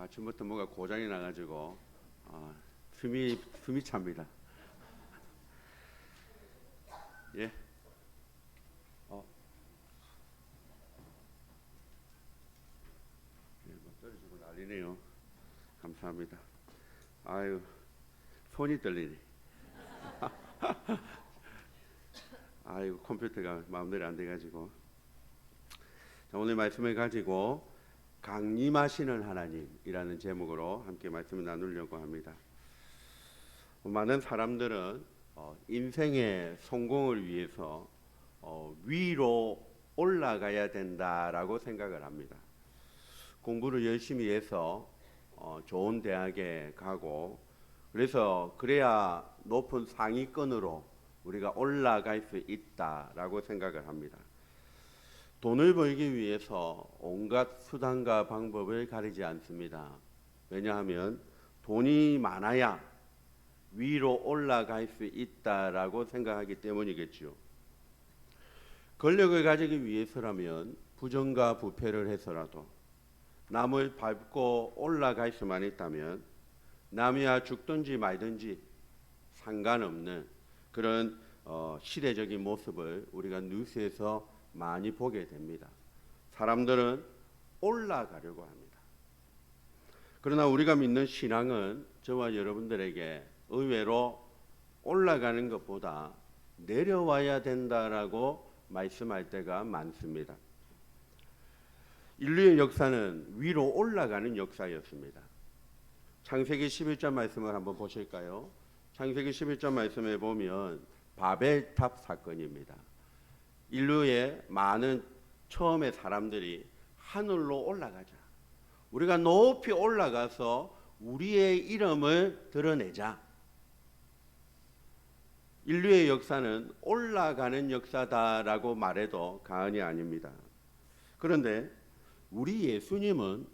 아침부터 뭐가 고장이 나가지고 숨이 찹니다. 예. 뭐 떨어지고 난리네요. 감사합니다. 아유, 손이 떨리네. 아이고, 컴퓨터가 마음대로 안 돼가지고. 자, 오늘 말씀을 가지고 강림하시는 하나님이라는 제목으로 함께 말씀을 나누려고 합니다. 많은 사람들은 인생의 성공을 위해서 위로 올라가야 된다라고 생각을 합니다. 공부를 열심히 해서 좋은 대학에 가고, 그래서 그래야 높은 상위권으로 우리가 올라갈 수 있다라고 생각을 합니다. 돈을 벌기 위해서 온갖 수단과 방법을 가리지 않습니다. 왜냐하면 돈이 많아야 위로 올라갈 수 있다라고 생각하기 때문이겠죠. 권력을 가지기 위해서라면 부정과 부패를 해서라도 남을 밟고 올라갈 수만 있다면 남이야 죽든지 말든지 상관없는 그런 시대적인 모습을 우리가 뉴스에서 많이 보게 됩니다. 사람들은 올라가려고 합니다. 그러나 우리가 믿는 신앙은 저와 여러분들에게 의외로 올라가는 것보다 내려와야 된다라고 말씀할 때가 많습니다. 인류의 역사는 위로 올라가는 역사였습니다. 창세기 11장 말씀을 한번 보실까요? 창세기 11장 말씀에 보면 바벨탑 사건입니다. 인류의 많은 처음의 사람들이 하늘로 올라가자, 우리가 높이 올라가서 우리의 이름을 드러내자. 인류의 역사는 올라가는 역사다라고 말해도 과언이 아닙니다. 그런데 우리 예수님은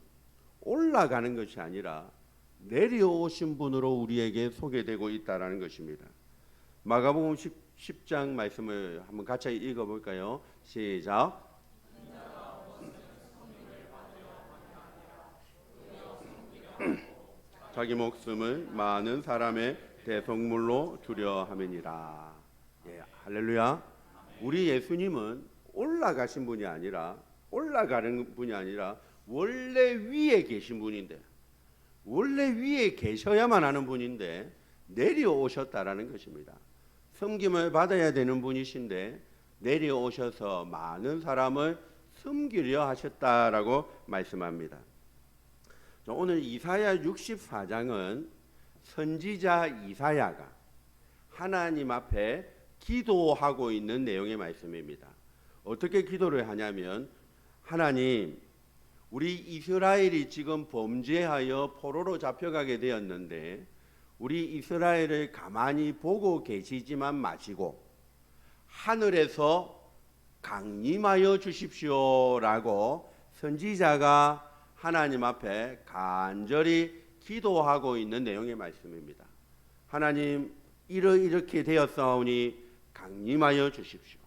올라가는 것이 아니라 내려오신 분으로 우리에게 소개되고 있다라는 것입니다. 마가복음 10장 말씀을 한번 같이 읽어볼까요? 시작. 자기 목숨을 많은 사람의 대속물로 주려 함이니라. 예, 할렐루야. 우리 예수님은 올라가신 분이 아니라, 올라가는 분이 아니라 원래 위에 계신 분인데, 원래 위에 계셔야만 하는 분인데 내려오셨다라는 것입니다. 섬김을 받아야 되는 분이신데 내려오셔서 많은 사람을 섬기려 하셨다라고 말씀합니다. 오늘 이사야 64장은 선지자 이사야가 하나님 앞에 기도하고 있는 내용의 말씀입니다. 어떻게 기도를 하냐면, 하나님, 우리 이스라엘이 지금 범죄하여 포로로 잡혀가게 되었는데 우리 이스라엘을 가만히 보고 계시지만 마시고 하늘에서 강림하여 주십시오라고 선지자가 하나님 앞에 간절히 기도하고 있는 내용의 말씀입니다. 하나님, 이렇게 되었사오니 강림하여 주십시오.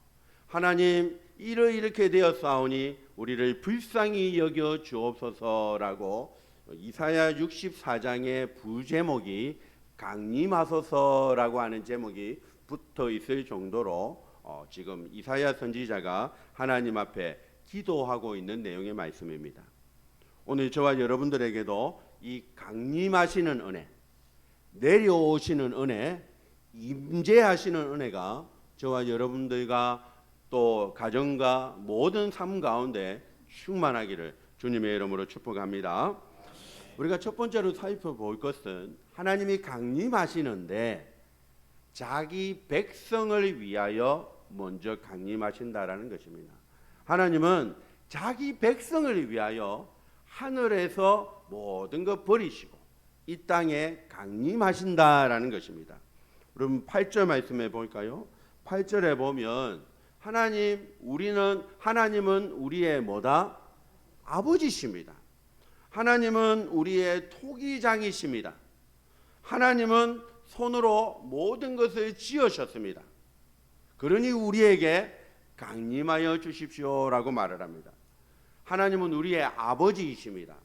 하나님, 이렇게 되었사오니 우리를 불쌍히 여겨 주옵소서라고 이사야 64장의 부제목이 강림하소서라고 하는 제목이 붙어 있을 정도로 지금 이사야 선지자가 하나님 앞에 기도하고 있는 내용의 말씀입니다. 오늘 저와 여러분들에게도 이 강림하시는 은혜, 내려오시는 은혜, 임재하시는 은혜가 저와 여러분들과 또 가정과 모든 삶 가운데 충만하기를 주님의 이름으로 축복합니다. 우리가 첫 번째로 살펴볼 것은 하나님이 강림하시는데 자기 백성을 위하여 먼저 강림하신다라는 것입니다. 하나님은 자기 백성을 위하여 하늘에서 모든 것 버리시고 이 땅에 강림하신다라는 것입니다. 그럼 8절 말씀해 볼까요? 8절에 보면 하나님은 우리의 뭐다? 아버지십니다. 하나님은 우리의 토기장이십니다. 하나님은 손으로 모든 것을 지으셨습니다. 그러니 우리에게 강림하여 주십시오라고 말을 합니다. 하나님은 우리의 아버지이십니다.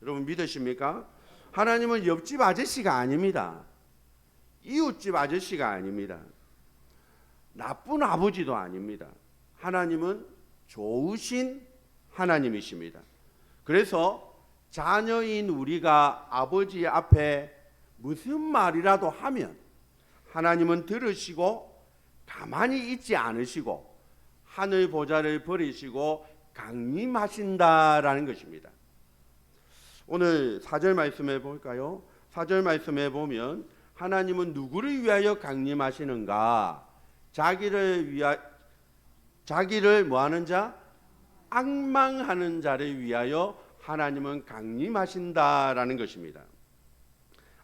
여러분 믿으십니까? 하나님은 옆집 아저씨가 아닙니다. 이웃집 아저씨가 아닙니다. 나쁜 아버지도 아닙니다. 하나님은 좋으신 하나님이십니다. 그래서 자녀인 우리가 아버지 앞에 무슨 말이라도 하면 하나님은 들으시고 가만히 있지 않으시고 하늘 보좌를 버리시고 강림하신다라는 것입니다. 오늘 4절 말씀해 볼까요? 4절 말씀해 보면 하나님은 누구를 위하여 강림하시는가? 자기를 뭐하는 자? 앙망하는 자를 위하여 하나님은 강림하신다라는 것입니다.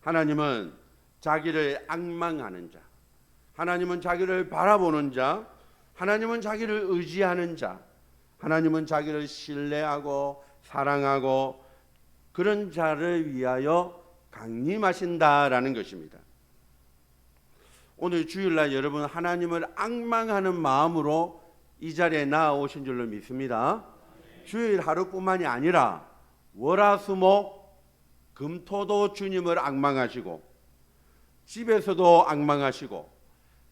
하나님은 자기를 앙망하는 자, 하나님은 자기를 바라보는 자, 하나님은 자기를 의지하는 자, 하나님은 자기를 신뢰하고 사랑하고 그런 자를 위하여 강림하신다라는 것입니다. 오늘 주일날 여러분 하나님을 앙망하는 마음으로 이 자리에 나아오신 줄로 믿습니다. 주일 하루뿐만이 아니라 월화수목 금토도 주님을 앙망하시고 집에서도 앙망하시고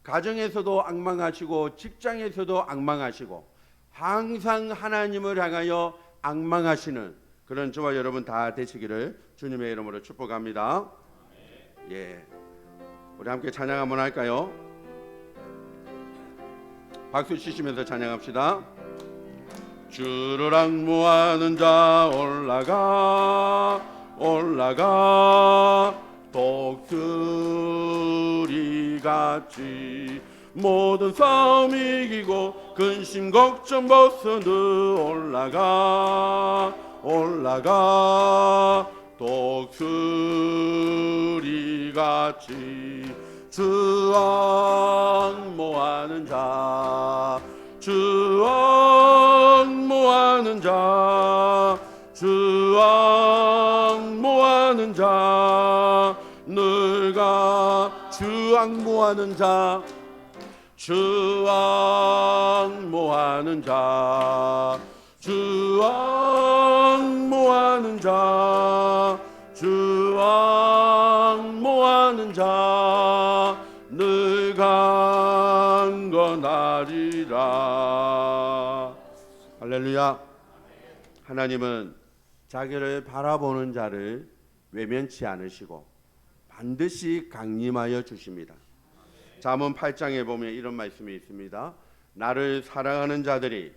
가정에서도 앙망하시고 직장에서도 앙망하시고 항상 하나님을 향하여 앙망하시는 그런 저와 여러분 다 되시기를 주님의 이름으로 축복합니다. 예, 우리 함께 찬양 한번 할까요? 박수 치시면서 찬양합시다. 주를 앙무하는 자 올라가 독수리같이 모든 싸움 이기고 근심 걱정 벗어느 올라가 독수리같이 주 앙모하는 자 주 앙모하는 자 늘 강건하리라. 할렐루야. 하나님은 자기를 바라보는 자를 외면치 않으시고 반드시 강림하여 주십니다. 잠언 8장에 보면 이런 말씀이 있습니다. 나를 사랑하는 자들이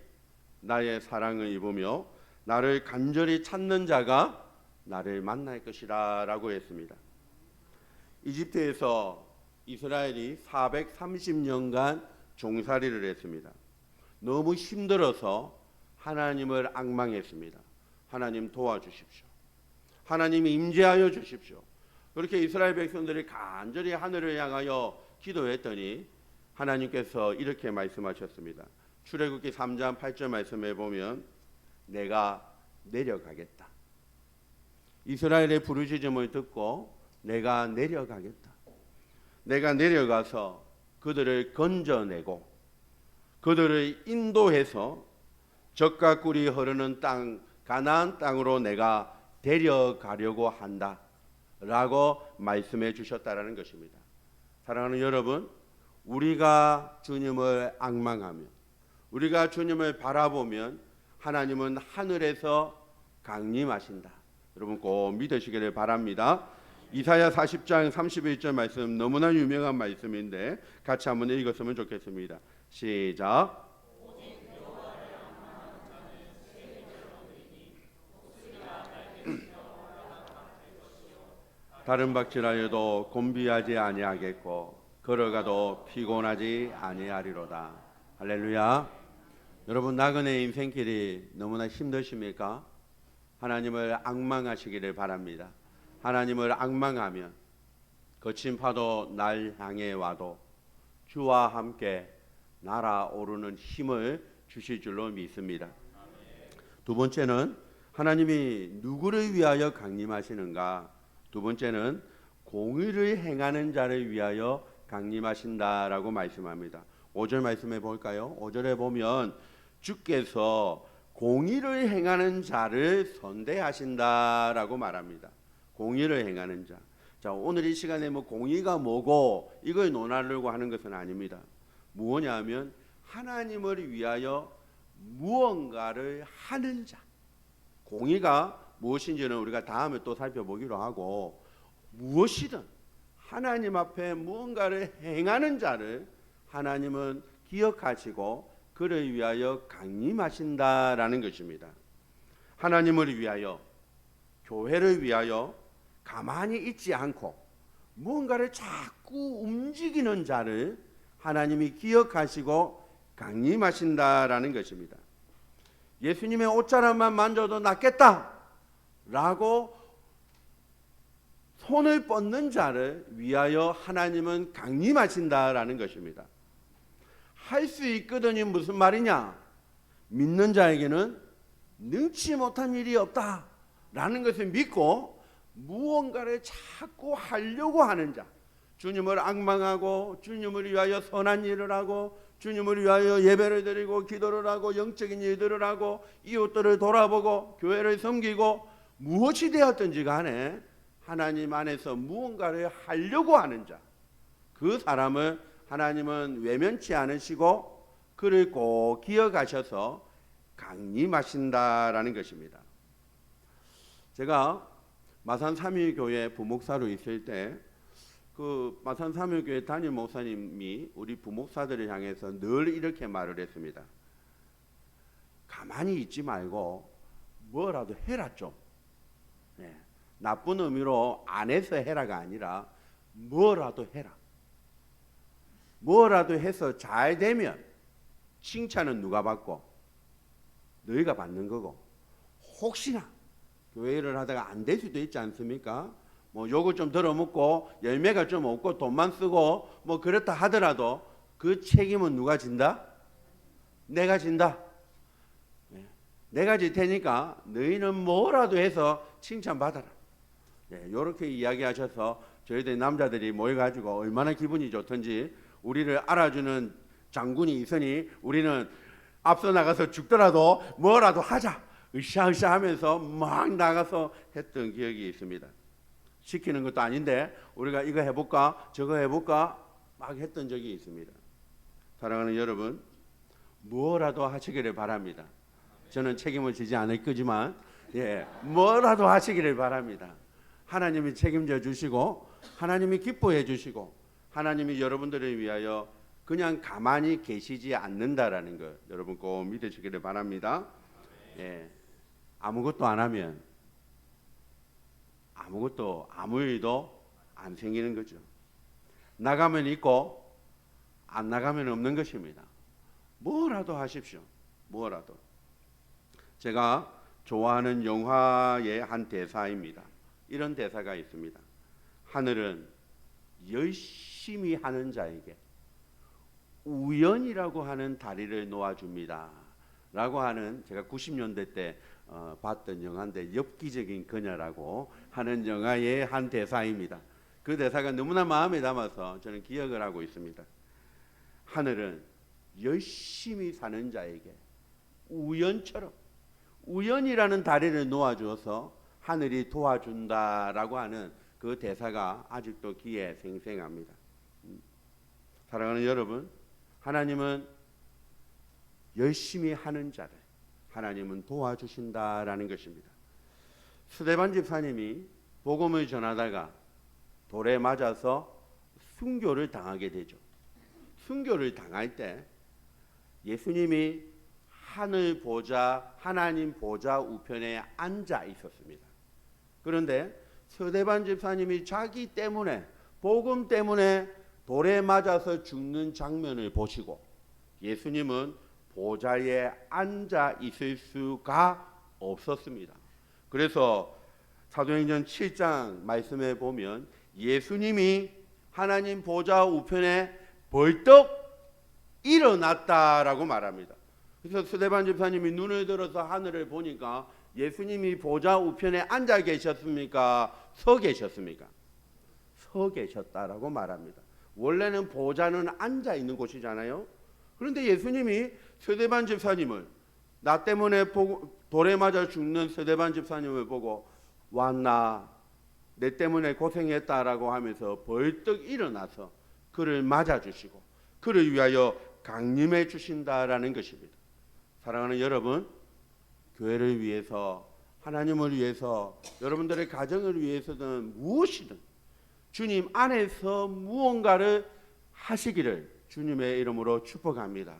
나의 사랑을 입으며 나를 간절히 찾는 자가 나를 만날 것이라 라고 했습니다. 이집트에서 이스라엘이 430년간 종살이를 했습니다. 너무 힘들어서 하나님을 앙망했습니다. 하나님 도와주십시오. 하나님 임재하여 주십시오. 그렇게 이스라엘 백성들이 간절히 하늘을 향하여 기도했더니 하나님께서 이렇게 말씀하셨습니다. 출애굽기 3장 8절 말씀에 보면 내가 내려가겠다. 이스라엘의 부르짖음을 듣고 내가 내려가겠다. 내가 내려가서 그들을 건져내고 그들을 인도해서 젖과 꿀이 흐르는 땅 가나안 땅으로 내가 데려가려고 한다 라고 말씀해 주셨다라는 것입니다. 사랑하는 여러분, 우리가 주님을 앙망하면 우리가 주님을 바라보면 하나님은 하늘에서 강림하신다. 여러분 꼭 믿으시기를 바랍니다. 이사야 40장 31절 말씀 너무나 유명한 말씀인데 같이 한번 읽었으면 좋겠습니다. 시작. 다른 박질하여도 곤비하지 아니하겠고 걸어가도 피곤하지 아니하리로다. 할렐루야. 여러분 나그네 인생길이 너무나 힘드십니까? 하나님을 앙망하시기를 바랍니다. 하나님을 앙망하면 거친 파도 날 향해 와도 주와 함께 날아오르는 힘을 주실 줄로 믿습니다. 두 번째는 하나님이 누구를 위하여 강림하시는가? 두 번째는 공의를 행하는 자를 위하여 강림하신다라고 말씀합니다. 5절 말씀해 볼까요? 5절에 보면 주께서 공의를 행하는 자를 선대하신다라고 말합니다. 공의를 행하는 자. 자, 오늘 이 시간에 뭐 공의가 뭐고 이걸 논하려고 하는 것은 아닙니다. 무엇냐면 하나님을 위하여 무언가를 하는 자. 공의가 무엇인지는 우리가 다음에 또 살펴보기로 하고, 무엇이든 하나님 앞에 무언가를 행하는 자를 하나님은 기억하시고 그를 위하여 강림하신다라는 것입니다. 하나님을 위하여, 교회를 위하여 가만히 있지 않고 무언가를 자꾸 움직이는 자를 하나님이 기억하시고 강림하신다라는 것입니다. 예수님의 옷자락만 만져도 낫겠다라고 손을 뻗는 자를 위하여 하나님은 강림하신다라는 것입니다. 할 수 있거든이 무슨 말이냐? 믿는 자에게는 능치 못한 일이 없다라는 것을 믿고 무언가를 자꾸 하려고 하는 자, 주님을 앙망하고 주님을 위하여 선한 일을 하고 주님을 위하여 예배를 드리고 기도를 하고 영적인 일들을 하고 이웃들을 돌아보고 교회를 섬기고 무엇이 되었든지 간에 하나님 안에서 무언가를 하려고 하는 자, 그 사람을 하나님은 외면치 않으시고 그를 꼭 기억하셔서 강림하신다라는 것입니다. 제가 마산 삼위교회 부목사로 있을 때 그 마산 삼위교회 담임 목사님이 우리 부목사들을 향해서 늘 이렇게 말을 했습니다. 가만히 있지 말고 뭐라도 해라 좀. 네. 나쁜 의미로 안 해서 해라가 아니라 뭐라도 해라. 뭐라도 해서 잘 되면 칭찬은 누가 받고? 너희가 받는 거고, 혹시나 교회 일을 하다가 안 될 수도 있지 않습니까? 뭐 욕을 좀 들어먹고 열매가 좀 없고 돈만 쓰고 뭐 그렇다 하더라도 그 책임은 누가 진다? 내가 진다. 내가 질 테니까 너희는 뭐라도 해서 칭찬받아라. 이렇게 이야기하셔서 저희들 남자들이 모여가지고 얼마나 기분이 좋던지, 우리를 알아주는 장군이 있으니 우리는 앞서 나가서 죽더라도 뭐라도 하자 으쌰으쌰 하면서 막 나가서 했던 기억이 있습니다. 시키는 것도 아닌데 우리가 이거 해볼까 저거 해볼까 막 했던 적이 있습니다. 사랑하는 여러분, 뭐라도 하시기를 바랍니다. 저는 책임을 지지 않을 거지만 뭐라도 하시기를 바랍니다. 하나님이 책임져 주시고 하나님이 기뻐해 주시고 하나님이 여러분들을 위하여 그냥 가만히 계시지 않는다라는 것 여러분 꼭 믿으시기를 바랍니다. 아무것도 안 하면 아무 일도 안 생기는 거죠. 나가면 있고 안 나가면 없는 것입니다. 뭐라도 하십시오. 뭐라도. 제가 좋아하는 영화의 한 대사입니다. 이런 대사가 있습니다. 하늘은 열심히 하는 자에게 우연이라고 하는 다리를 놓아줍니다 라고 하는, 제가 90년대 때 봤던 영화인데 엽기적인 그녀라고 하는 영화의 한 대사입니다. 그 대사가 너무나 마음에 담아서 저는 기억을 하고 있습니다. 하늘은 열심히 사는 자에게 우연처럼, 우연이라는 다리를 놓아주어서 하늘이 도와준다라고 하는 그 대사가 아직도 귀에 생생합니다. 사랑하는 여러분, 하나님은 열심히 하는 자를 하나님은 도와주신다라는 것입니다. 스데반 집사님이 복음을 전하다가 돌에 맞아서 순교를 당하게 되죠. 순교를 당할 때 예수님이 하늘 보좌, 하나님 보좌 우편에 앉아 있었습니다. 그런데 스데반 집사님이 자기 때문에, 복음 때문에 돌에 맞아서 죽는 장면을 보시고 예수님은 보좌에 앉아 있을 수가 없었습니다. 그래서 사도행전 7장 말씀에 보면 예수님이 하나님 보좌 우편에 벌떡 일어났다라고 말합니다. 그래서 스데반 집사님이 눈을 들어서 하늘을 보니까 예수님이 보좌 우편에 앉아 계셨습니까? 서 계셨습니까? 서 계셨다라고 말합니다. 원래는 보좌는 앉아 있는 곳이잖아요. 그런데 예수님이 스데반 집사님을 나 때문에 돌에 맞아 죽는 스데반 집사님을 보고 왔나, 내 때문에 고생했다라고 하면서 벌떡 일어나서 그를 맞아주시고 그를 위하여 강림해 주신다라는 것입니다. 사랑하는 여러분, 교회를 위해서, 하나님을 위해서, 여러분들의 가정을 위해서든 무엇이든 주님 안에서 무언가를 하시기를 주님의 이름으로 축복합니다.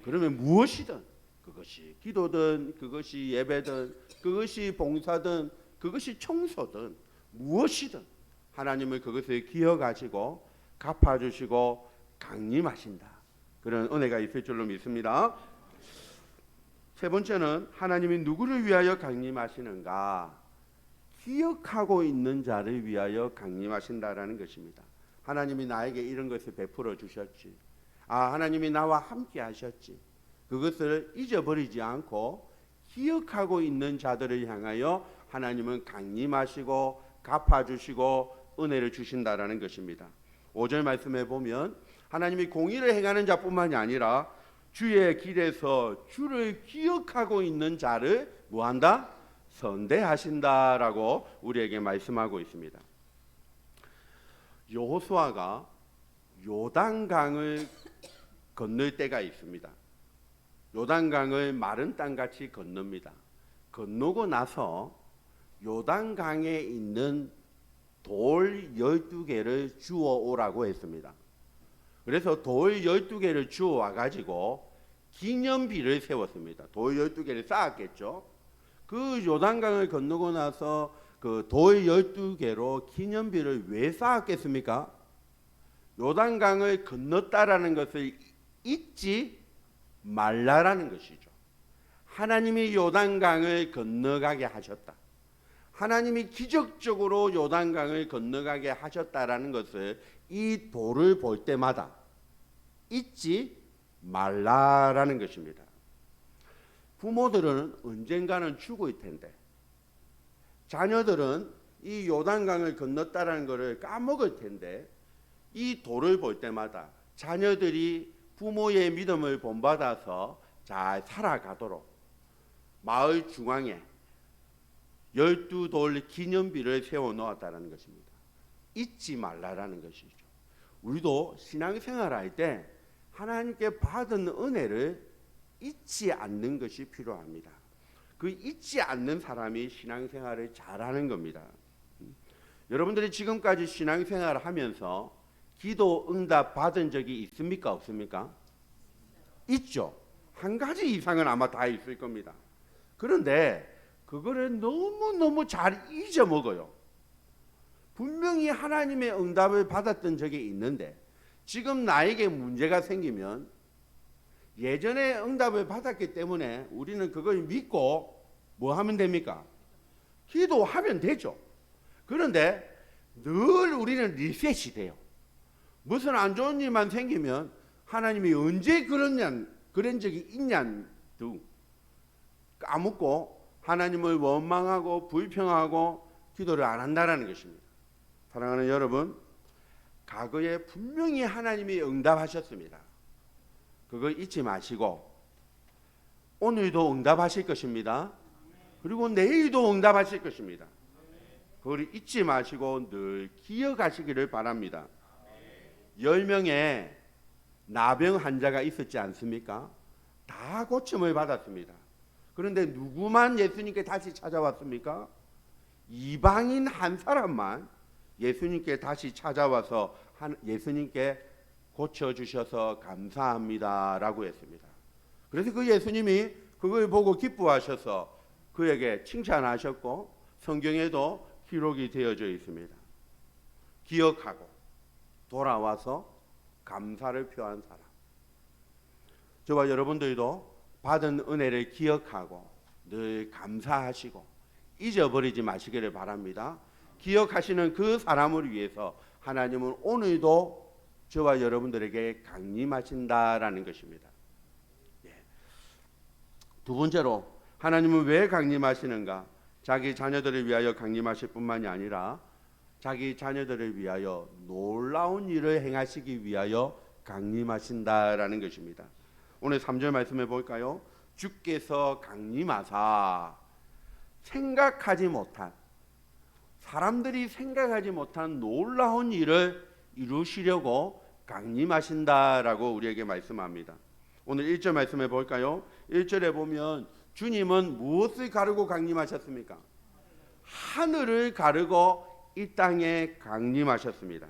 그러면 무엇이든, 그것이 기도든, 그것이 예배든, 그것이 봉사든, 그것이 청소든, 무엇이든 하나님을 그것을 기억하시고 갚아주시고 강림하신다, 그런 은혜가 있을 줄로 믿습니다. 세 번째는 하나님이 누구를 위하여 강림하시는가? 기억하고 있는 자를 위하여 강림하신다라는 것입니다. 하나님이 나에게 이런 것을 베풀어 주셨지, 하나님이 나와 함께 하셨지, 그것을 잊어버리지 않고 기억하고 있는 자들을 향하여 하나님은 강림하시고 갚아주시고 은혜를 주신다라는 것입니다. 5절 말씀에 보면 하나님이 공의를 행하는 자뿐만이 아니라 주의 길에서 주를 기억하고 있는 자를 뭐한다? 선대하신다라고 우리에게 말씀하고 있습니다. 여호수아가 요단강을 건널 때가 있습니다. 요단강을 마른 땅같이 건넙니다. 건너고 나서 요단강에 있는 돌 12개를 주워 오라고 했습니다. 그래서 돌 12개를 주워 와가지고 기념비를 세웠습니다. 돌 12개를 쌓았겠죠. 그 요단강을 건너고 나서 그 돌 12개로 기념비를 왜 쌓았겠습니까? 요단강을 건넜다라는 것을 잊지 말라라는 것이죠. 하나님이 요단강을 건너가게 하셨다, 하나님이 기적적으로 요단강을 건너가게 하셨다라는 것을 이 돌을 볼 때마다 잊지 말라라는 것입니다. 부모들은 언젠가는 죽을 텐데 자녀들은 이 요단강을 건넜다라는 것을 까먹을 텐데 이 돌을 볼 때마다 자녀들이 부모의 믿음을 본받아서 잘 살아가도록 마을 중앙에 12돌 기념비를 세워 놓았다는 것입니다. 잊지 말라라는 것이죠. 우리도 신앙생활할 때 하나님께 받은 은혜를 잊지 않는 것이 필요합니다. 그 잊지 않는 사람이 신앙생활을 잘하는 겁니다. 여러분들이 지금까지 신앙생활을 하면서 기도 응답 받은 적이 있습니까? 없습니까? 있죠. 한 가지 이상은 아마 다 있을 겁니다. 그런데 그거를 너무너무 잘 잊어먹어요. 분명히 하나님의 응답을 받았던 적이 있는데 지금 나에게 문제가 생기면 예전에 응답을 받았기 때문에 우리는 그걸 믿고 뭐 하면 됩니까? 기도하면 되죠. 그런데 늘 우리는 리셋이 돼요. 무슨 안 좋은 일만 생기면 하나님이 언제 그런 적이 있냐 등 까먹고 하나님을 원망하고 불평하고 기도를 안 한다는 것입니다. 사랑하는 여러분, 과거에 분명히 하나님이 응답하셨습니다. 그거 잊지 마시고 오늘도 응답하실 것입니다. 그리고 내일도 응답하실 것입니다. 그걸 잊지 마시고 늘 기억하시기를 바랍니다. 10명의 나병 환자가 있었지 않습니까? 다 고침을 받았습니다. 그런데 누구만 예수님께 다시 찾아왔습니까? 이방인 한 사람만 예수님께 다시 찾아와서 예수님께 고쳐주셔서 감사합니다라고 했습니다. 그래서 그 예수님이 그걸 보고 기뻐하셔서 그에게 칭찬하셨고 성경에도 기록이 되어져 있습니다. 기억하고 돌아와서 감사를 표한 사람. 저와 여러분들도 받은 은혜를 기억하고 늘 감사하시고 잊어버리지 마시기를 바랍니다. 기억하시는 그 사람을 위해서 하나님은 오늘도 저와 여러분들에게 강림하신다라는 것입니다. 두 번째로 하나님은 왜 강림하시는가? 자기 자녀들을 위하여 강림하실 뿐만이 아니라 자기 자녀들을 위하여 놀라운 일을 행하시기 위하여 강림하신다라는 것입니다. 오늘 3절 말씀해 볼까요? 주께서 강림하사 생각하지 못한, 사람들이 생각하지 못한 놀라운 일을 이루시려고 강림하신다라고 우리에게 말씀합니다. 오늘 1절 말씀해 볼까요? 1절에 보면 주님은 무엇을 가르고 강림하셨습니까? 하늘을 가르고 이 땅에 강림하셨습니다.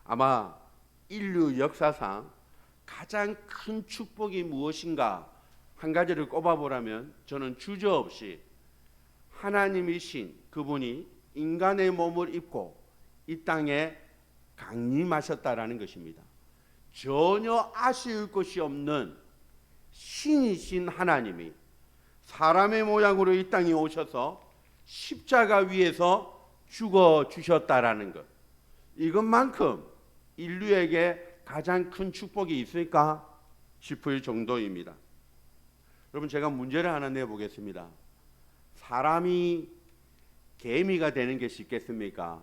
아마 인류 역사상 가장 큰 축복이 무엇인가 한 가지를 꼽아보라면 저는 주저없이 하나님이신 그분이 인간의 몸을 입고 이 땅에 강림하셨다라는 것입니다. 전혀 아쉬울 것이 없는 신이신 하나님이 사람의 모양으로 이 땅에 오셔서 십자가 위에서 죽어 주셨다라는 것, 이것만큼 인류에게 가장 큰 축복이 있을까 싶을 정도입니다. 여러분, 제가 문제를 하나 내보겠습니다. 사람이 개미가 되는 게 쉽겠습니까?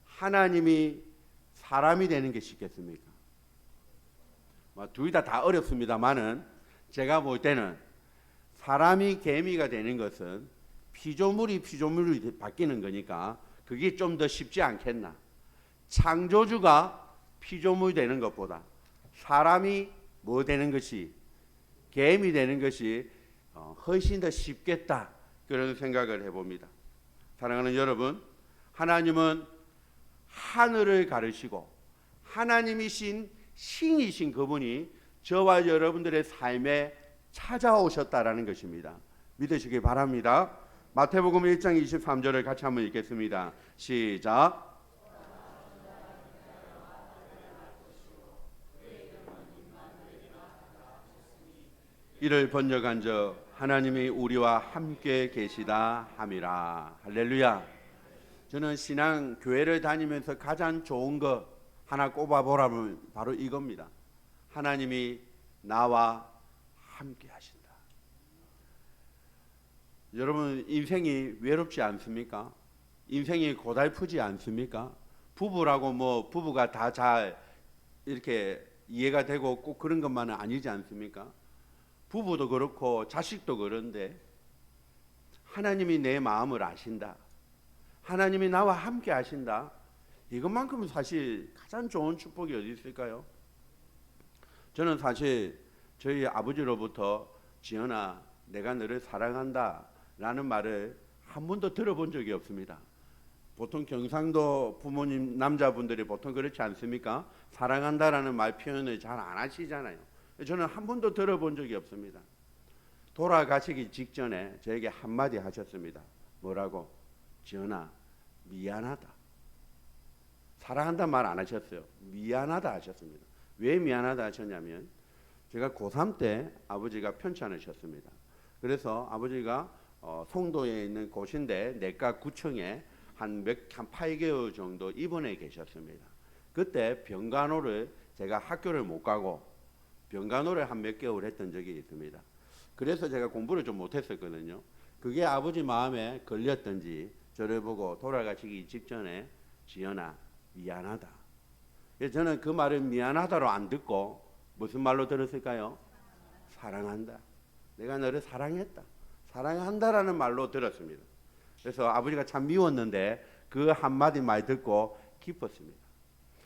하나님이 사람이 되는 게 쉽겠습니까? 둘 다 어렵습니다만은 제가 볼 때는 사람이 개미가 되는 것은 피조물이 바뀌는 거니까 그게 좀 더 쉽지 않겠나. 창조주가 피조물 되는 것보다 사람이 뭐 되는 것이, 개미 되는 것이 훨씬 더 쉽겠다, 그런 생각을 해봅니다. 사랑하는 여러분, 하나님은 하늘을 가르시고 하나님이신 신이신 그분이 저와 여러분들의 삶에 찾아오셨다라는 것입니다. 믿으시기 바랍니다. 마태복음 1장 23절을 같이 한번 읽겠습니다. 시작. 이를 번역한즉 하나님이 우리와 함께 계시다 함이라. 할렐루야. 저는 신앙 교회를 다니면서 가장 좋은 거 하나 꼽아보라면 바로 이겁니다. 하나님이 나와 함께 하신다. 여러분, 인생이 외롭지 않습니까? 인생이 고달프지 않습니까? 부부라고 부부가 다 잘 이렇게 이해가 되고 꼭 그런 것만은 아니지 않습니까? 부부도 그렇고 자식도 그런데 하나님이 내 마음을 아신다, 하나님이 나와 함께 하신다, 이것만큼은 사실 가장 좋은 축복이 어디 있을까요? 저는 사실 저희 아버지로부터 지연아, 내가 너를 사랑한다 라는 말을 한 번도 들어본 적이 없습니다. 보통 경상도 부모님 남자분들이 보통 그렇지 않습니까? 사랑한다라는 말 표현을 잘 안 하시잖아요. 저는 한 번도 들어본 적이 없습니다. 돌아가시기 직전에 저에게 한마디 하셨습니다. 뭐라고? 지연아, 미안하다. 사랑한다 말 안 하셨어요. 미안하다 하셨습니다. 왜 미안하다 하셨냐면 제가 고3 때 아버지가 편찮으셨습니다. 그래서 아버지가 송도에 있는 곳인데 내과 9층에 한 8개월 정도 입원해 계셨습니다. 그때 병간호를 제가 학교를 못 가고 병간호를 한 몇 개월 했던 적이 있습니다. 그래서 제가 공부를 좀 못했었거든요. 그게 아버지 마음에 걸렸던지 저를 보고 돌아가시기 직전에 지연아, 미안하다. 저는 그 말을 미안하다로 안 듣고 무슨 말로 들었을까요? 사랑한다. 내가 너를 사랑했다. 사랑한다라는 말로 들었습니다. 그래서 아버지가 참 미웠는데 그 한마디 말 듣고 기뻤습니다.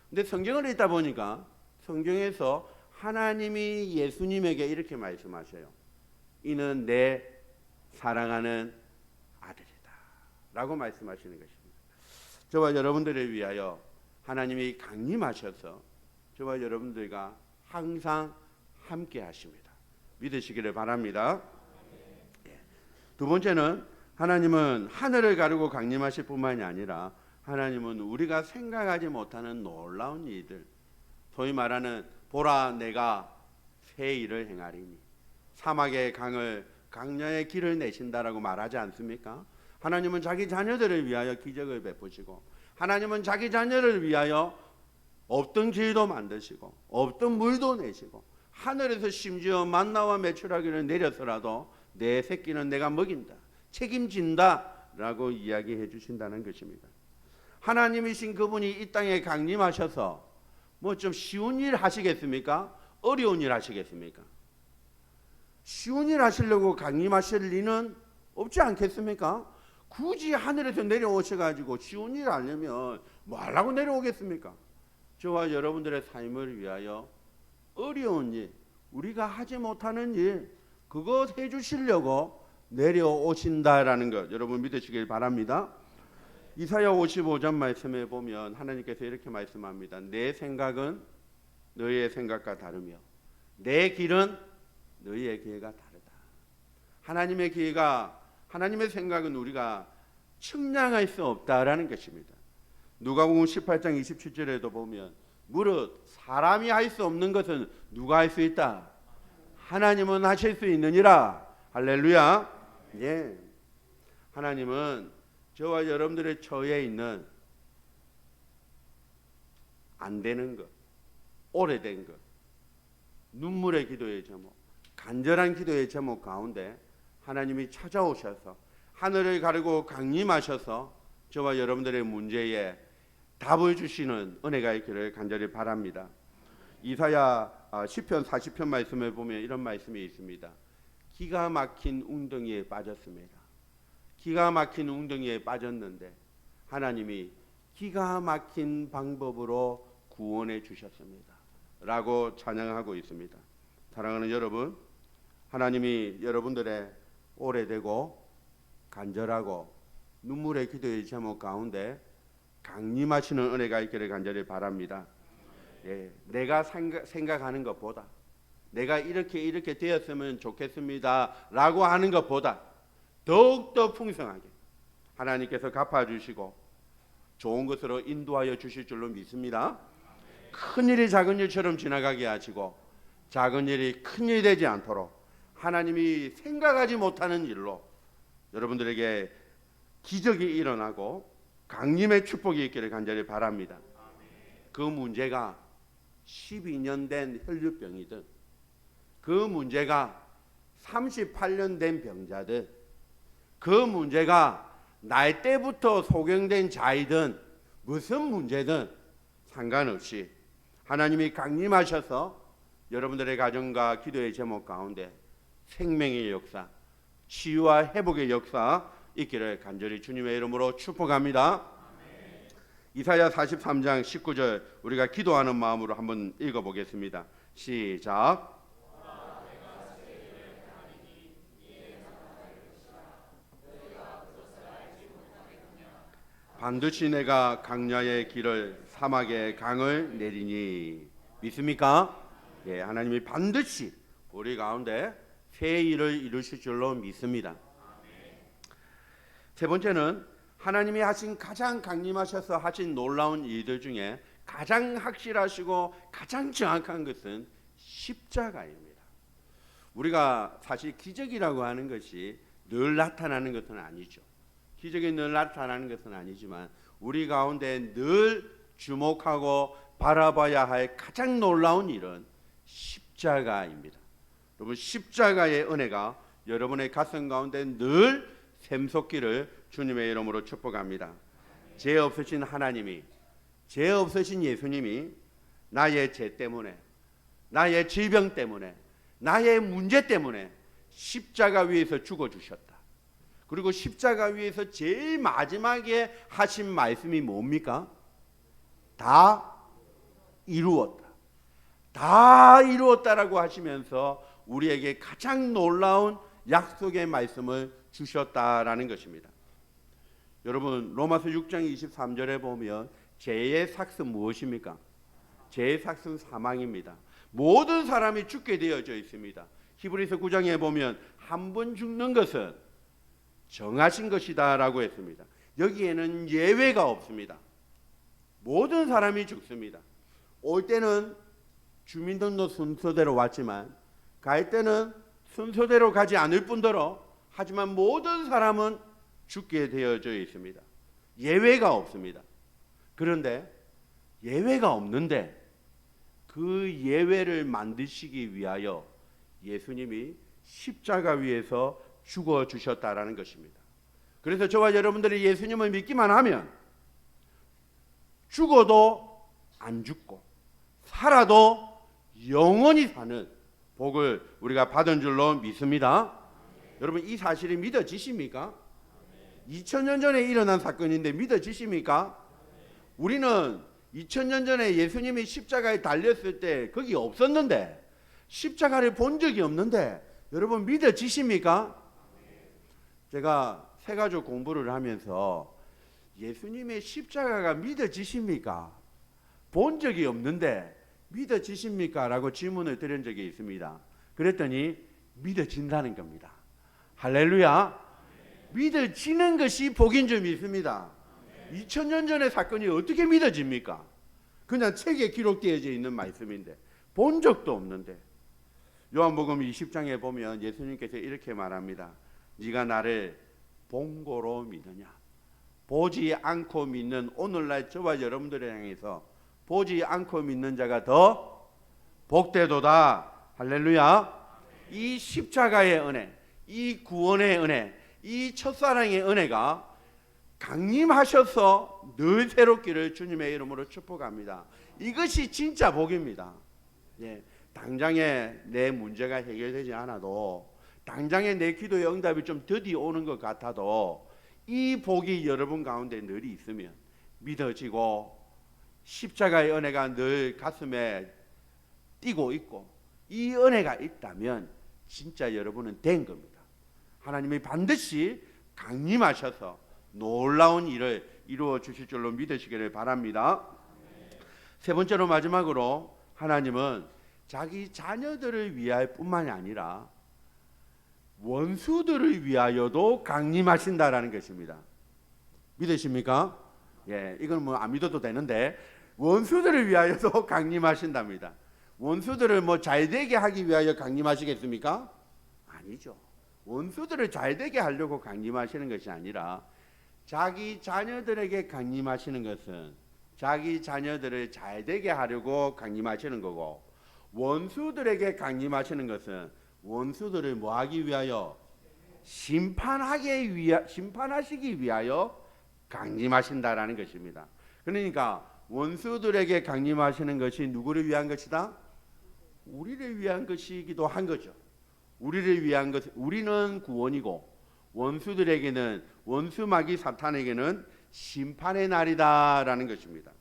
근데 성경을 읽다 보니까 성경에서 하나님이 예수님에게 이렇게 말씀하셔요. 이는 내 사랑하는 아들이다 라고 말씀하시는 것입니다. 저와 여러분들을 위하여 하나님이 강림하셔서 저와 여러분들과 항상 함께 하십니다. 믿으시기를 바랍니다. 두 번째는 하나님은 하늘을 가르고 강림하실 뿐만이 아니라 하나님은 우리가 생각하지 못하는 놀라운 일들, 소위 말하는 보라 내가 새 일을 행하리니 사막의 강을 강야의 길을 내신다라고 말하지 않습니까? 하나님은 자기 자녀들을 위하여 기적을 베푸시고 하나님은 자기 자녀를 위하여 없던 길도 만드시고 없던 물도 내시고 하늘에서 심지어 만나와 메추라기를 내려서라도 내 새끼는 내가 먹인다, 책임진다 라고 이야기해 주신다는 것입니다. 하나님이신 그분이 이 땅에 강림하셔서 뭐 좀 쉬운 일 하시겠습니까? 어려운 일 하시겠습니까? 쉬운 일 하시려고 강림하실 리는 없지 않겠습니까? 굳이 하늘에서 내려오셔가지고 쉬운 일 하려면 뭐 하려고 내려오겠습니까? 저와 여러분들의 삶을 위하여 어려운 일, 우리가 하지 못하는 일, 그거 해주시려고 내려오신다라는 것 여러분 믿으시길 바랍니다. 이사야 55장 말씀에 보면 하나님께서 이렇게 말씀합니다. 내 생각은 너희의 생각과 다르며 내 길은 너희의 길과 다르다. 하나님의 길과 하나님의 생각은 우리가 측량할 수 없다라는 것입니다. 누가복음 18장 27절에도 보면 무릇 사람이 할 수 없는 것은 누가 할 수 있다? 하나님은 하실 수 있느니라. 할렐루야. 예. 하나님은 저와 여러분들의 처해 있는 안 되는 것, 오래된 것, 눈물의 기도의 제목, 간절한 기도의 제목 가운데 하나님이 찾아오셔서 하늘을 가르고 강림하셔서 저와 여러분들의 문제에 답을 주시는 은혜가 있기를 간절히 바랍니다. 이사야 시편 40편 말씀을 보면 이런 말씀이 있습니다. 기가 막힌 웅덩이에 빠졌습니다. 기가 막힌 웅덩이에 빠졌는데 하나님이 기가 막힌 방법으로 구원해 주셨습니다. 라고 찬양하고 있습니다. 사랑하는 여러분, 하나님이 여러분들의 오래되고 간절하고 눈물의 기도의 제목 가운데 강림하시는 은혜가 있기를 간절히 바랍니다. 예, 내가 생각하는 것보다 내가 이렇게 되었으면 좋겠습니다 라고 하는 것보다 더욱더 풍성하게 하나님께서 갚아주시고 좋은 것으로 인도하여 주실 줄로 믿습니다. 큰 일이 작은 일처럼 지나가게 하시고 작은 일이 큰 일이 되지 않도록 하나님이 생각하지 못하는 일로 여러분들에게 기적이 일어나고 강림의 축복이 있기를 간절히 바랍니다. 그 문제가 12년 된 혈류병이든 그 문제가 38년 된 병자든 그 문제가 날 때부터 소경된 자이든 무슨 문제든 상관없이 하나님이 강림하셔서 여러분들의 가정과 기도의 제목 가운데 생명의 역사, 치유와 회복의 역사 있기를 간절히 주님의 이름으로 축복합니다. 이사야 43장 19절 우리가 기도하는 마음으로 한번 읽어보겠습니다. 시작. 반드시 내가 강야의 길을 사막의 강을 내리니. 믿습니까? 예, 하나님이 반드시 우리 가운데 새 일을 이루실 줄로 믿습니다. 세 번째는 하나님이 하신 가장 강림하셔서 하신 놀라운 일들 중에 가장 확실하시고 가장 정확한 것은 십자가입니다. 우리가 사실 기적이라고 하는 것이 늘 나타나는 것은 아니죠. 기적이 늘 나타나는 것은 아니지만 우리 가운데 늘 주목하고 바라봐야 할 가장 놀라운 일은 십자가입니다. 여러분, 십자가의 은혜가 여러분의 가슴 가운데 늘 샘솟기를 주님의 이름으로 축복합니다. 죄 없으신 하나님이, 죄 없으신 예수님이 나의 죄 때문에, 나의 질병 때문에, 나의 문제 때문에 십자가 위에서 죽어주셨다. 그리고 십자가 위에서 제일 마지막에 하신 말씀이 뭡니까? 다 이루었다. 다 이루었다라고 하시면서 우리에게 가장 놀라운 약속의 말씀을 주셨다라는 것입니다. 여러분, 로마서 6장 23절에 보면 죄의 삭은 무엇입니까? 죄의 삭은 사망입니다. 모든 사람이 죽게 되어져 있습니다. 히브리서 9장에 보면 한 번 죽는 것은 정하신 것이다 라고 했습니다. 여기에는 예외가 없습니다. 모든 사람이 죽습니다. 올 때는 주민등록 순서대로 왔지만 갈 때는 순서대로 가지 않을 뿐더러 하지만 모든 사람은 죽게 되어져 있습니다. 예외가 없습니다. 그런데 예외가 없는데 그 예외를 만드시기 위하여 예수님이 십자가 위에서 죽어주셨다라는 것입니다. 그래서 저와 여러분들이 예수님을 믿기만 하면 죽어도 안 죽고 살아도 영원히 사는 복을 우리가 받은 줄로 믿습니다. 여러분 이 사실이 믿어지십니까? 2000년 전에 일어난 사건인데 믿어지십니까? 우리는 2000년 전에 예수님이 십자가에 달렸을 때 거기 없었는데, 십자가를 본 적이 없는데 여러분 믿어지십니까? 제가 새가족 공부를 하면서 예수님의 십자가가 믿어지십니까? 본 적이 없는데 믿어지십니까? 라고 질문을 드린 적이 있습니다. 그랬더니 믿어진다는 겁니다. 할렐루야. 믿어지는 것이 복인 줄 믿습니다. 2000년 전의 사건이 어떻게 믿어집니까? 그냥 책에 기록되어져 있는 말씀인데 본 적도 없는데. 요한복음 20장에 보면 예수님께서 이렇게 말합니다. 네가 나를 본 거로 믿느냐? 보지 않고 믿는 오늘날 저와 여러분들을 향해서 보지 않고 믿는 자가 더 복되도다. 할렐루야. 이 십자가의 은혜, 이 구원의 은혜, 이 첫사랑의 은혜가 강림하셔서 늘 새롭기를 주님의 이름으로 축복합니다. 이것이 진짜 복입니다. 예, 당장에 내 문제가 해결되지 않아도, 당장에 내 기도의 응답이 좀 더디 오는 것 같아도 이 복이 여러분 가운데 늘 있으면 믿어지고 십자가의 은혜가 늘 가슴에 뛰고 있고 이 은혜가 있다면 진짜 여러분은 된 겁니다. 하나님이 반드시 강림하셔서 놀라운 일을 이루어 주실 줄로 믿으시기를 바랍니다. 세 번째로 마지막으로 하나님은 자기 자녀들을 위할 뿐만이 아니라 원수들을 위하여도 강림하신다라는 것입니다. 믿으십니까? 예, 이건 뭐 안 믿어도 되는데 원수들을 위하여도 강림하신답니다. 원수들을 뭐 잘되게 하기 위하여 강림하시겠습니까? 아니죠. 원수들을 잘되게 하려고 강림하시는 것이 아니라 자기 자녀들에게 강림하시는 것은 자기 자녀들을 잘되게 하려고 강림하시는 거고, 원수들에게 강림하시는 것은 원수들을 뭐하기 위하여? 심판하시기 위하여 강림하신다라는 것입니다. 그러니까 원수들에게 강림하시는 것이 누구를 위한 것이다? 우리를 위한 것이기도 한 거죠. 우리를 위한 것, 우리는 구원이고 원수들에게는, 원수 마귀 사탄에게는 심판의 날이다라는 것입니다.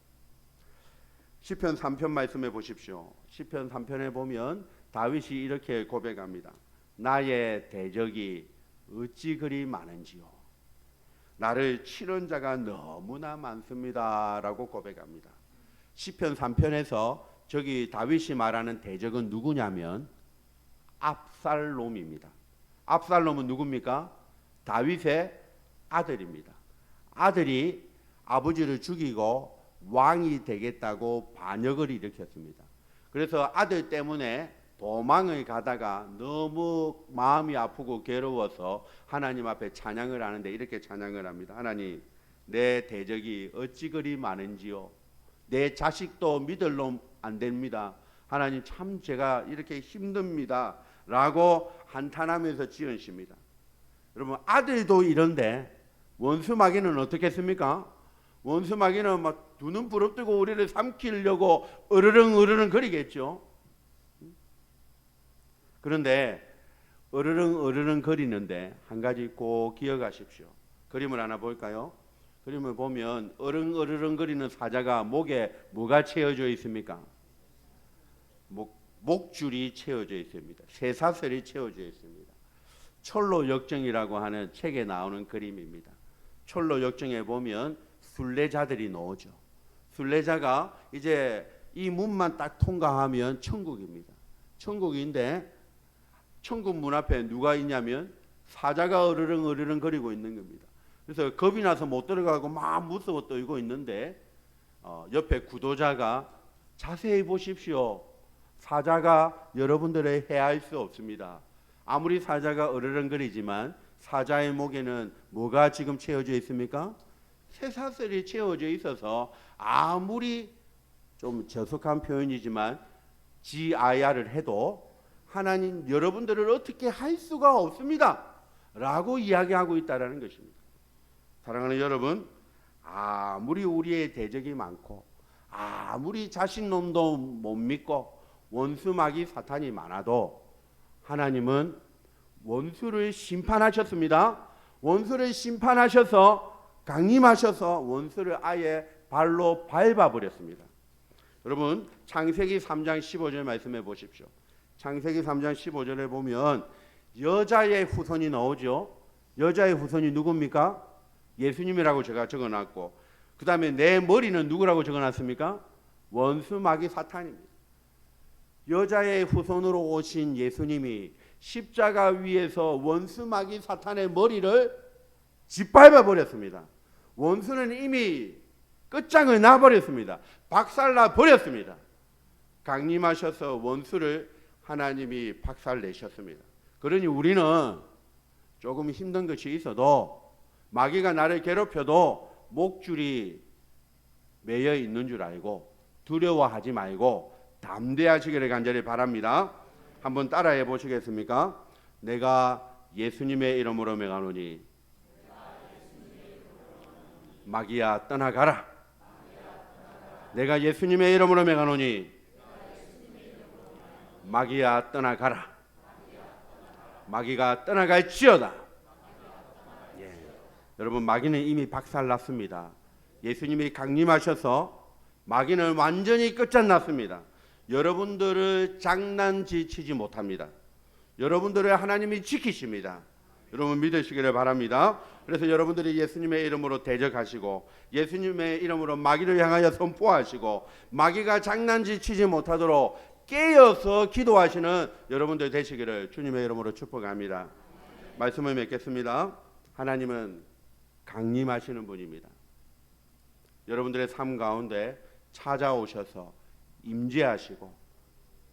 시편 3편 말씀해 보십시오. 시편 3편에 보면 다윗이 이렇게 고백합니다. 나의 대적이 어찌 그리 많은지요. 나를 치는 자가 너무나 많습니다 라고 고백합니다. 시편 3편에서 저기 다윗이 말하는 대적은 누구냐면 압살롬입니다. 압살롬은 누굽니까? 다윗의 아들입니다. 아들이 아버지를 죽이고 왕이 되겠다고 반역을 일으켰습니다. 그래서 아들 때문에 도망을 가다가 너무 마음이 아프고 괴로워서 하나님 앞에 찬양을 하는데 이렇게 찬양을 합니다. 하나님, 내 대적이 어찌 그리 많은지요. 내 자식도 믿을 놈 안 됩니다. 하나님, 참 제가 이렇게 힘듭니다 라고 한탄하면서 지으십니다. 여러분, 아들도 이런데 원수 마귀는 어떻겠습니까? 원수 마귀는 막 두 눈 부릅뜨고 우리를 삼키려고 으르렁 거리겠죠. 그런데 으르렁 거리는데 한 가지 꼭 기억하십시오. 그림을 하나 볼까요? 그림을 보면 으르렁 거리는 사자가 목에 뭐가 채워져 있습니까? 목줄이 채워져 있습니다. 쇠사슬이 채워져 있습니다. 철로 역정이라고 하는 책에 나오는 그림입니다. 철로 역정에 보면 순례자들이 나오죠. 순례자가 이제 이 문만 딱 통과하면 천국입니다. 천국인데 천국 문 앞에 누가 있냐면 사자가 으르렁 거리고 있는 겁니다. 그래서 겁이 나서 못 들어가고 막 무서워 떨고 있는데 옆에 구도자가 자세히 보십시오. 사자가 여러분들을 해할 수 없습니다. 아무리 사자가 으르렁거리지만 사자의 목에는 뭐가 지금 채워져 있습니까? 쇠사슬이 채워져 있어서 아무리 좀 저속한 표현이지만 GIR을 해도 하나님 여러분들을 어떻게 할 수가 없습니다 라고 이야기하고 있다는 것입니다. 사랑하는 여러분, 아무리 우리의 대적이 많고 아무리 자신놈도 못 믿고 원수 마귀 사탄이 많아도 하나님은 원수를 심판하셨습니다. 원수를 심판하셔서 강림하셔서 원수를 아예 발로 밟아버렸습니다. 여러분 창세기 3장 15절 말씀해 보십시오. 창세기 3장 15절에 보면 여자의 후손이 나오죠. 여자의 후손이 누굽니까? 예수님이라고 제가 적어놨고, 그 다음에 내 머리는 누구라고 적어놨습니까? 원수 마귀 사탄입니다. 여자의 후손으로 오신 예수님이 십자가 위에서 원수 마귀 사탄의 머리를 짓밟아 버렸습니다. 원수는 이미 끝장을 놔버렸습니다. 박살나 버렸습니다. 강림하셔서 원수를 하나님이 박살내셨습니다. 그러니 우리는 조금 힘든 것이 있어도, 마귀가 나를 괴롭혀도 목줄이 매여 있는 줄 알고 두려워하지 말고 담대하시기를 간절히 바랍니다. 한번 따라해 보시겠습니까? 내가 예수님의 이름으로 명하노니 마귀야 떠나가라. 내가 예수님의 이름으로 명하노니 마귀야 떠나가라. 마귀가 떠나갈지어다. 여러분 마귀는 이미 박살났습니다. 예수님이 강림하셔서 마귀는 완전히 끝장났습니다. 여러분들을 장난치지 못합니다. 여러분들을 하나님이 지키십니다. 여러분 믿으시기를 바랍니다. 그래서 여러분들이 예수님의 이름으로 대적하시고 예수님의 이름으로 마귀를 향하여 선포하시고 마귀가 장난치지 못하도록 깨어서 기도하시는 여러분들 되시기를 주님의 이름으로 축복합니다. 말씀을 맺겠습니다. 하나님은 강림하시는 분입니다. 여러분들의 삶 가운데 찾아오셔서 임재하시고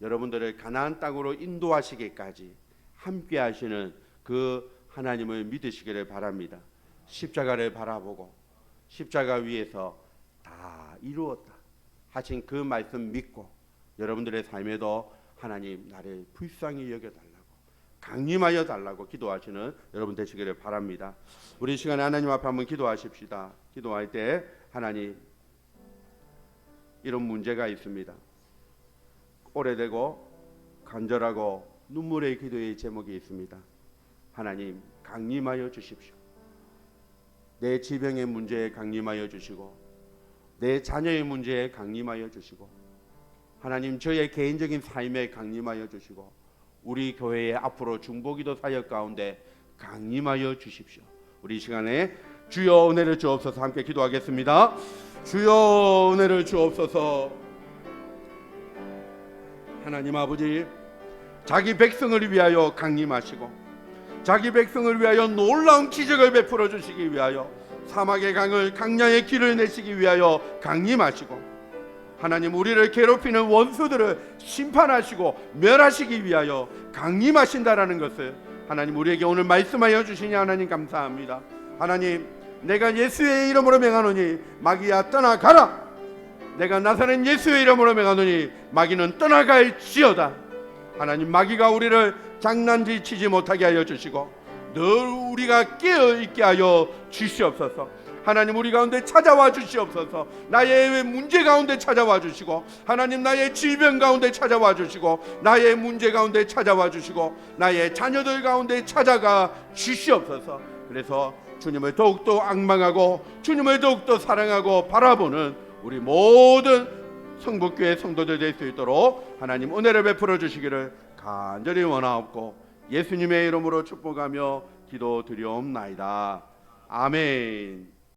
여러분들을 가나안 땅으로 인도하시기까지 함께 하시는 그 하나님을 믿으시기를 바랍니다. 십자가를 바라보고 십자가 위에서 다 이루었다 하신 그 말씀 믿고 여러분들의 삶에도 하나님 나를 불쌍히 여겨달라고 강림하여 달라고 기도하시는 여러분 되시기를 바랍니다. 우리 시간에 하나님 앞에 한번 기도하십시다. 기도할 때 하나님 이런 문제가 있습니다. 오래되고 간절하고 눈물의 기도의 제목이 있습니다. 하나님 강림하여 주십시오. 내 질병의 문제에 강림하여 주시고 내 자녀의 문제에 강림하여 주시고 하나님 저의 개인적인 삶에 강림하여 주시고 우리 교회의 앞으로 중보기도 사역 가운데 강림하여 주십시오. 우리 시간에 주여 은혜를 주옵소서 함께 기도하겠습니다. 주여 은혜를 주옵소서. 하나님 아버지 자기 백성을 위하여 강림하시고 자기 백성을 위하여 놀라운 기적을 베풀어 주시기 위하여 사막의 강을 강야의 길을 내시기 위하여 강림하시고 하나님 우리를 괴롭히는 원수들을 심판하시고 멸하시기 위하여 강림하신다라는 것을 하나님 우리에게 오늘 말씀하여 주시니 하나님 감사합니다. 하나님 내가 예수의 이름으로 명하노니 마귀야 떠나가라. 내가 나사렛 예수의 이름으로 명하노니 마귀는 떠나갈지어다. 하나님 마귀가 우리를 장난치지 못하게 하여 주시고 늘 우리가 깨어있게 하여 주시옵소서. 하나님 우리 가운데 찾아와 주시옵소서. 나의 문제 가운데 찾아와 주시고 하나님 나의 질병 가운데 찾아와 주시고 나의 문제 가운데 찾아와 주시고 나의 자녀들 가운데 찾아가 주시옵소서. 그래서 주님을 더욱더 앙망하고 주님을 더욱더 사랑하고 바라보는 우리 모든 성북교회 성도들 될 수 있도록 하나님 은혜를 베풀어 주시기를 간절히 원하옵고 예수님의 이름으로 축복하며 기도드리옵나이다. 아멘.